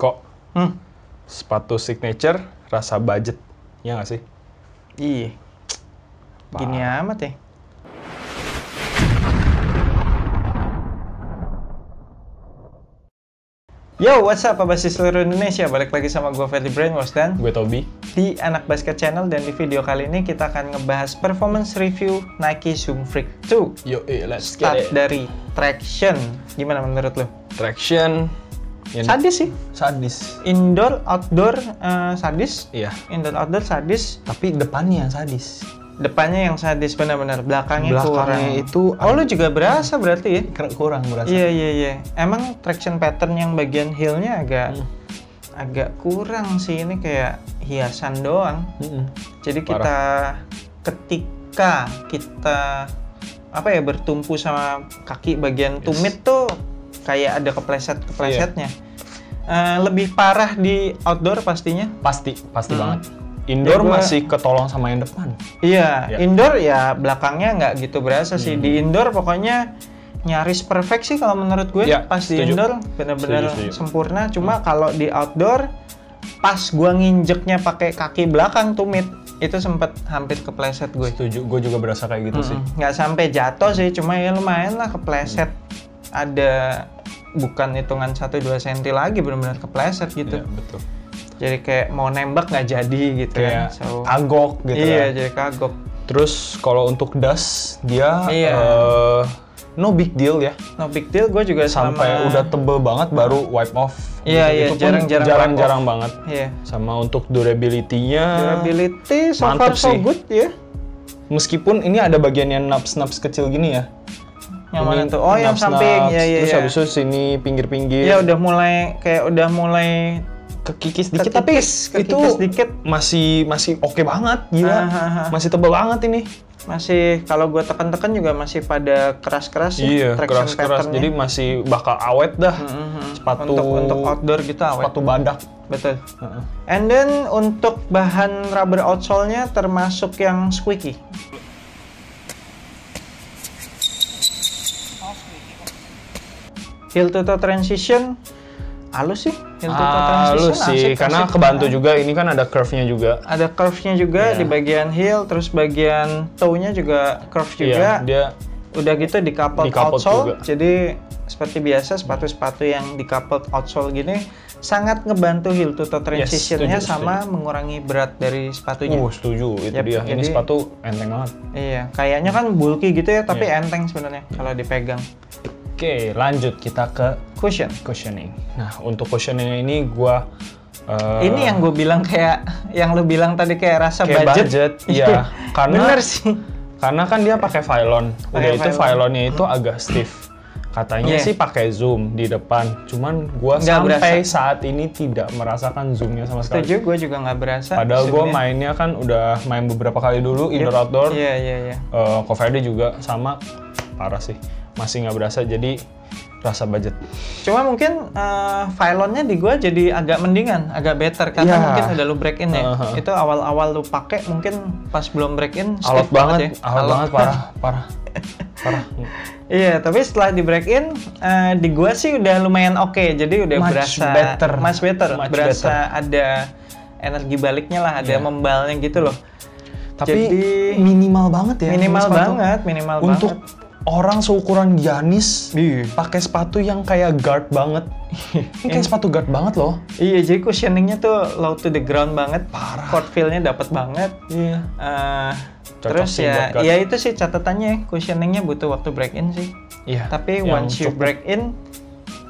Kok sepatu signature rasa budget, ya nggak sih? Iya. Gini amat ya. Yo, what's up Abasi seluruh Indonesia? Balik lagi sama gue Ferdi Brainwash dan Gue Toby di Anak Basket Channel, dan di video kali ini kita akan ngebahas performance review Nike Zoom Freak 2. Yo, let's get Start it. dari traction. Gimana menurut lo? Traction yang Sadis sih. sadis. Indoor, outdoor, sadis. Iya. Indoor, outdoor, sadis. Tapi depannya yang sadis. Depannya yang sadis, benar-benar. Belakangnya kurang. itu Oh, lu juga berasa berarti ya? kurang berasa. Iya. Emang traction pattern yang bagian heel-nya agak kurang sih. Ini kayak hiasan doang. Jadi ketika kita bertumpu sama kaki bagian tumit tuh kayak ada keplesetnya. Lebih parah di outdoor pastinya. Pasti banget. Indoor masih ketolong sama yang depan. Iya, indoor ya belakangnya nggak gitu berasa sih. Di indoor pokoknya nyaris perfect sih kalau menurut gue. Ya, pas di setuju. indoor benar-benar Setuju. sempurna. Cuma kalau di outdoor, pas gua nginjeknya pakai kaki belakang tumit, itu sempet hampir kepleset gue. Setuju, gue juga berasa kayak gitu sih. Nggak sampai jatuh sih, cuma ya lumayan lah kepleset. Ada bukan hitungan 1-2 cm lagi, benar-benar kepleset gitu. Iya, betul. Jadi kayak mau nembak nggak jadi gitu Kayak kan. kagok gitu Iya, kan. jadi kagok. Terus kalau untuk dust dia Iya. no big deal ya. No big deal, gue juga Sampai udah tebel banget baru wipe off. Iya, Itu pun jarang jarang banget. Iya. Sama untuk durability-nya Durability so mantep far so sih. good ya. Meskipun ini ada bagian yang naps-naps kecil gini ya. Yang Ini mana tuh? Oh, yang naps-naps, samping. Iya. Terus habis itu sini pinggir-pinggir. Iya, udah mulai kekikis dikit, tapi itu dikit. masih oke banget, gila. Masih tebel banget ini. Masih kalau gue tekan-tekan juga masih pada keras-keras ya, Iya, traction keras-keras. pattern-nya. Jadi masih bakal awet dah. Sepatu untuk outdoor gitu awet. Sepatu badak. Betul. And then untuk bahan rubber outsole-nya termasuk yang squeaky. Heel to toe transition halus sih. Heel to toe transition Halus sih, asik, karena asik. kebantu juga ini kan ada curve-nya juga. Ada curve-nya juga di bagian heel, terus bagian toe-nya juga curve juga. Iya, dia Udah gitu di-coupled Di-coupled outsole. juga. Jadi seperti biasa sepatu-sepatu yang di-coupled outsole gini sangat ngebantu heel to toe transition-nya setuju, sama mengurangi berat dari sepatunya. setuju, itu Yap, dia. Ini jadi- sepatu enteng banget. Iya, kayaknya kan bulky gitu ya, tapi enteng sebenarnya kalau dipegang. Oke, lanjut kita ke Cushion. cushioning. Nah, untuk cushioning ini gua Ini yang gue bilang kayak yang lu bilang tadi kayak rasa kayak budget. iya. Bener sih. Karena kan dia pakai Phylon. Udah Pakai itu Phylon. Phylonnya itu agak stiff. Katanya Iya. sih pakai zoom di depan. Cuman gua Nggak sampai saat ini tidak merasakan zoomnya sama sekali. Setuju, gue juga nggak berasa. Padahal gua zoomnya. mainnya kan udah main beberapa kali dulu indoor outdoor. Iya. Ko Ferdi juga sama, parah sih. Masih nggak berasa, jadi rasa budget. Cuma mungkin Phylon-nya di gua jadi agak mendingan, agak better karena Iya. mungkin udah lu break in ya. Itu awal-awal lu pakai mungkin pas belum break in Alot stiff banget, ya. alot banget, parah. Iya, tapi setelah di break in di gua sih udah lumayan oke. Jadi udah Much much better. Much Berasa ada energi baliknya lah, ada membalnya gitu loh. Tapi Jadi minimal banget ya. minimal sepatu. banget, minimal Untuk banget. orang seukuran Giannis Iya. pakai sepatu yang kayak guard banget. Ini kayak sepatu guard banget loh. Iya, jadi cushioning-nya tuh low to the ground banget. Parah. Court feel-nya dapat banget. Iya. Cocok Terus sih buat guard. ya itu sih catatannya, cushioning-nya butuh waktu break in sih. Iya. Tapi yang once you cukup. break in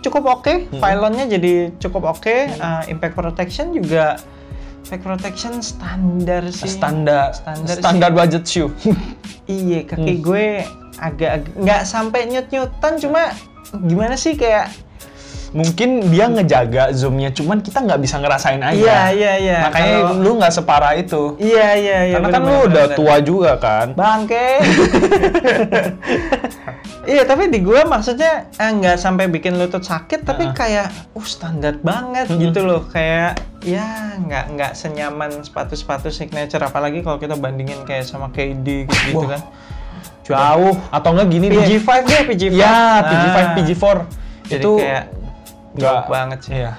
cukup oke. Phylon-nya jadi cukup oke. Impact protection juga, impact protection standar sih. standar budget shoe. Iya, kaki gue agak nggak sampai nyut-nyutan, cuma gimana sih kayak Mungkin dia ngejaga zoomnya, cuman kita nggak bisa ngerasain aja. Iya. Makanya lu nggak separah itu. Iya. Karena kan lu udah tua juga kan. Bangke. Iya, tapi di gua maksudnya nggak sampai bikin lutut sakit, tapi kayak standar banget gitu loh. Kayak ya nggak senyaman sepatu-sepatu signature, apalagi kalau kita bandingin kayak sama KD gitu kan. Jauh. Atau enggak gini deh. PG5 Ya, PG5, PG4. Jadi Itu kayak nggak banget sih. Iya.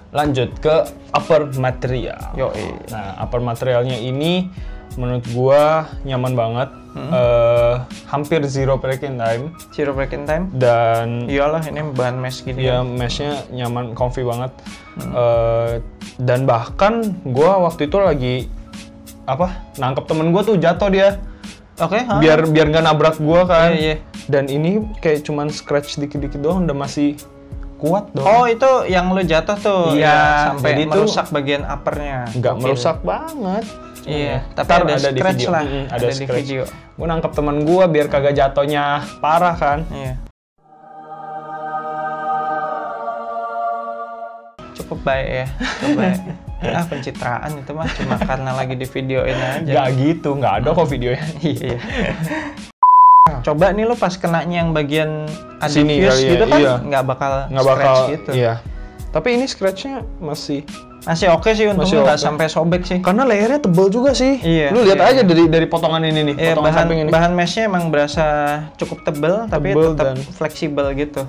Lanjut ke upper material. Yoi. Nah, upper materialnya ini menurut gua nyaman banget. Hampir zero break-in time. Zero break-in time. Dan Iyalah, ini bahan mesh gini. ya meshnya nyaman, comfy banget. Dan bahkan gua waktu itu lagi nangkep temen gua tuh jatuh dia. Oke. Biar nggak nabrak gua kan. Iya. Dan ini kayak cuman scratch dikit-dikit doang udah masih kuat dong. Oh, itu yang lu jatuh tuh. Iya, Ya, sampai jadi merusak bagian uppernya. Nggak Oke. merusak banget. Iya, tapi Ntar ada di scratch video. lah. Ada di scratch. video. Gue nangkep temen gue biar kagak jatuhnya parah kan. Iya. Cukup baik ya. Cukup baik. Pencitraan itu mah cuma karena lagi di videoin aja. Nggak gitu, nggak ada kok videonya. Iya. Coba nih lo pas kenanya yang bagian Sini adhesive kali ya, gitu kan iya. nggak bakal Nggak scratch bakal gitu. Iya. Tapi ini scratchnya masih Oke sih, untungnya nggak oke. sampai sobek sih. karena layernya tebel juga sih. Iya, Lu lihat iya, aja iya. dari potongan ini nih, Iya, potongan samping ini. bahan meshnya emang berasa cukup tebel tapi Tebel tetap dan- fleksibel gitu.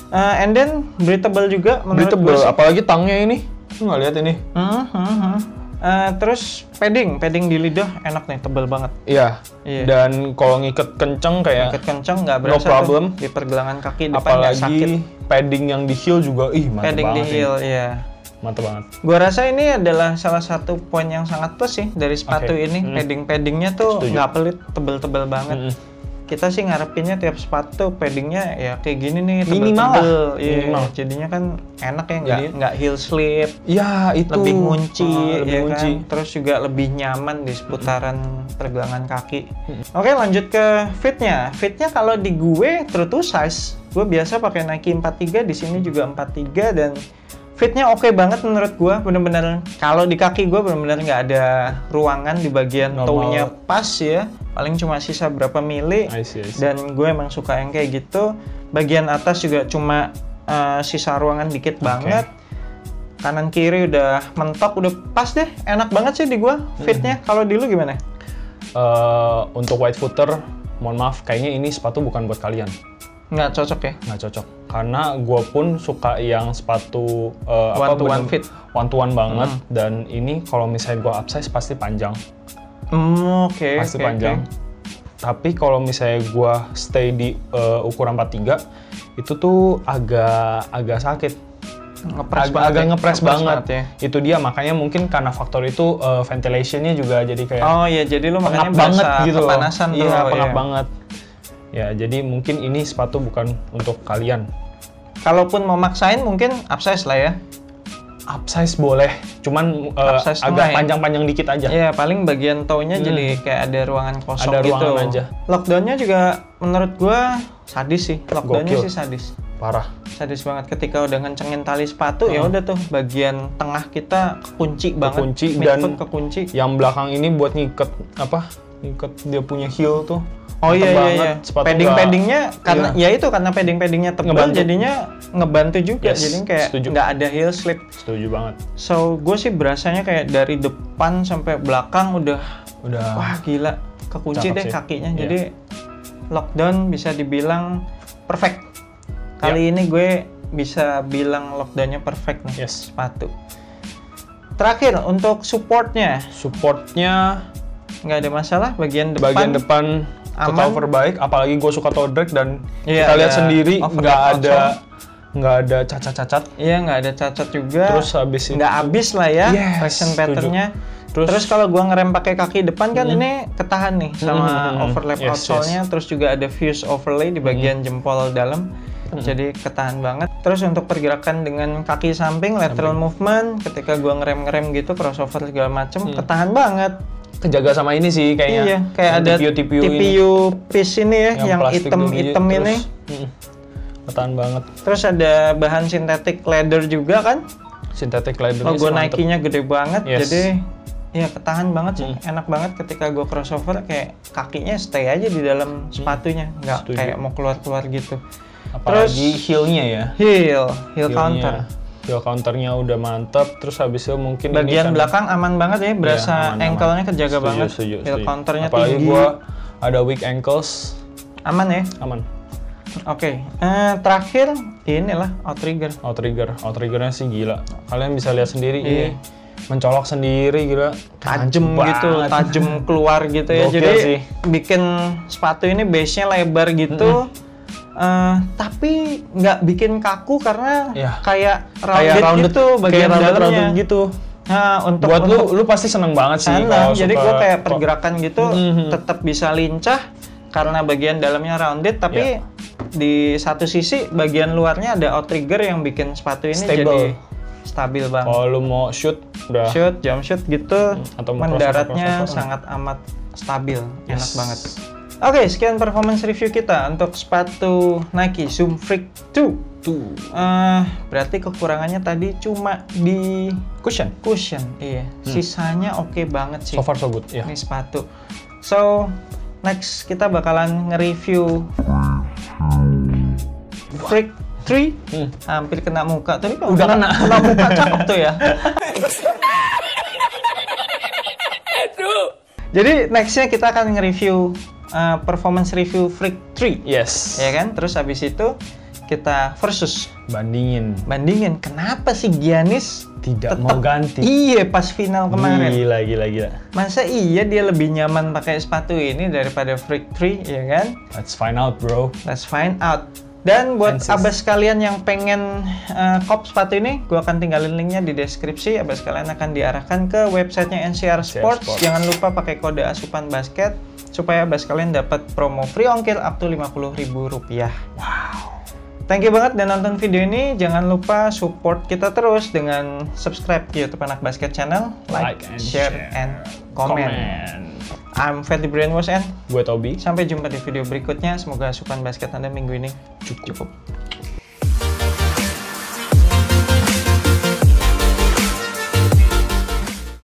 And then breathable juga menurut gue Breathable, sih. apalagi tangnya ini. Lu nggak lihat ini? Terus padding di lidah enak nih, tebel banget. Iya. Iya. Dan kalau ngiket kenceng kayak Deket kenceng nggak no berasa problem. tuh di pergelangan kaki depan nggak sakit. apalagi padding yang di heel juga, mantep Padding di banget sih. heel, iya. Mantep banget. Gua rasa ini adalah salah satu poin yang sangat plus sih dari sepatu Oke. ini. Padding-paddingnya tuh Setuju. nggak pelit, tebel-tebel banget. Kita sih ngarepinnya tiap sepatu paddingnya ya kayak gini nih, Minimal tebel-tebel. lah. Iya, Minimal. jadinya kan enak ya, Jadi- nggak heel slip, Ya itu lebih ngunci, lebih ya ngunci. kan? Terus juga lebih nyaman di seputaran pergelangan kaki. Oke, lanjut ke fitnya. Fitnya kalau di gue true to size, gue biasa pakai Nike 43, di sini juga 43 dan fitnya oke banget menurut gue. Bener-bener kalau di kaki gue bener-bener nggak ada ruangan di bagian Normal. toe-nya pas ya. Paling cuma sisa berapa mili. I see. Dan gue emang suka yang kayak gitu. Bagian atas juga cuma sisa ruangan dikit banget. Kanan kiri udah mentok, udah pas deh. Enak banget sih di gue fitnya. Kalau di lu gimana? Untuk white footer, mohon maaf, kayaknya ini sepatu bukan buat kalian. Nggak cocok ya? Nggak cocok. Karena gue pun suka yang sepatu One-to-one fit. One-to-one banget. Dan ini kalau misalnya gue upsize pasti panjang. Oke. Pasti panjang. Tapi kalau misalnya gue stay di ukuran 43, itu tuh agak sakit. Agak ngepres banget. ya. Itu dia, makanya mungkin karena faktor itu ventilation-nya juga jadi kayak Oh iya, jadi lu makanya pengap banget berasa gitu loh. kepanasan tuh. Iya, pengap iya. banget. Ya, jadi mungkin ini sepatu bukan untuk kalian. Kalaupun mau maksain mungkin upsize lah ya. Upsize boleh, cuman Upsize agak tengah ya? panjang-panjang dikit aja. Iya, paling bagian toe-nya jadi kayak ada ruangan kosong Ada gitu. ruangan aja. Lockdown-nya juga menurut gua sadis sih. Lockdown-nya Gokil. sih sadis. Parah. Sadis banget ketika udah ngencengin tali sepatu ya udah tuh bagian tengah kita kekunci banget. Kekunci Midfoot dan kekunci. Yang belakang ini buat ngiket ngiket dia punya heel tuh. Oh Mantep iya banget. iya. Sepatu Padding-paddingnya nggak- karena iya. ya itu karena padding-paddingnya tebal Ngebantu. jadinya ngebantu juga. Yes, Jadi kayak setuju. nggak ada heel slip. Setuju banget. So gue sih berasanya kayak dari depan sampai belakang udah Udah. wah gila kekunci Cakep deh sih. kakinya. Iya. Jadi lockdown bisa dibilang perfect. Kali ini gue bisa bilang lockdownnya perfect nih Yes. sepatu. Terakhir untuk supportnya Supportnya nggak ada masalah bagian depan. bagian depan aman. cover baik, apalagi gue suka toe drag dan Iya, kita lihat ada sendiri overlap nggak ada cacat-cacat. Iya nggak ada cacat juga. Terus habis itu nggak habis lah ya Yes, traction setuju. patternnya. Terus kalau gua ngerem pakai kaki depan kan ini ketahan nih sama overlap Yes, outsole-nya. Terus juga ada fuse overlay di bagian jempol dalam. Jadi ketahan banget. Terus untuk pergerakan dengan kaki samping, lateral movement, ketika gua ngerem gitu, crossover segala macem, ketahan banget. kejaga sama ini sih kayaknya. Iya, kayak ada TPU ini. TPU piece ini ya, yang plastik hitam-hitam terus, ini. Ketahan banget. Terus ada bahan sintetik leather juga kan? Synthetic leather Logo Nike-nya gede banget, Yes. jadi ya ketahan banget sih, enak banget ketika gue crossover kayak kakinya stay aja di dalam sepatunya, nggak Setuju. kayak mau keluar-keluar gitu. Apalagi heel-nya ya. Heel Heel-nya. counter. Heel counternya udah mantep, terus habis itu mungkin Bagian ini kan, belakang aman banget ya, berasa Iya, aman, ankle-nya kejaga Setuju, banget. setuju, Heel setuju. counternya Apalagi tinggi. gua ada weak ankles, Aman ya. aman. Oke, terakhir inilah outrigger. Outriggernya sih gila. Kalian bisa lihat sendiri Iya. ini mencolok sendiri gila. Tajem gitu, banget. tajem keluar gitu ya. Gokil Jadi sih. bikin sepatu ini base-nya lebar gitu. Tapi nggak bikin kaku karena Iya. kayak Kayak rounded rounded gitu bagian kayak dalamnya. rounded gitu. Nah, untuk Buat lu pasti seneng banget sih sana, kalau jadi suka- gue kayak pergerakan gitu Mhm. tetap bisa lincah karena bagian dalamnya rounded, tapi Iya. di satu sisi bagian luarnya ada outrigger yang bikin sepatu ini Stable. jadi stabil banget. Kalau lu mau shoot udah Shoot, jump shoot gitu, Atau mau mendaratnya crossover. sangat amat stabil, enak Yes. banget. Oke, sekian performance review kita untuk sepatu Nike Zoom Freak 2. tuh Berarti kekurangannya tadi cuma di cushion. iya. Sisanya oke banget sih. So far so good ya. Ini sepatu. So, next kita bakalan nge-review Freak 3. Hampir kena muka. Tapi kalau Udah kena. muka cakep tuh ya. Jadi nextnya kita akan nge-review performance review Freak 3. Yes. Ya kan? Terus habis itu kita versus bandingin kenapa sih Giannis Tidak tetep mau ganti. Iya, pas final kemarin. Gila. Masa iya dia lebih nyaman pakai sepatu ini daripada Freak 3, ya kan? Let's find out, bro. Let's find out. Dan buat Francis. abas kalian yang pengen kop sepatu ini, gue akan tinggalin linknya di deskripsi. Abas kalian akan diarahkan ke websitenya NCR Sports. Sports. Jangan lupa pakai kode asupan basket supaya abas kalian dapat promo free ongkir up to Rp50.000. Wow. Thank you banget dan nonton video ini. Jangan lupa support kita terus dengan subscribe ke YouTube Anak Basket Channel, like and share, and comment. I'm Freddy Brainwash and Gue Toby. sampai jumpa di video berikutnya. Semoga asupan basket Anda minggu ini cukup.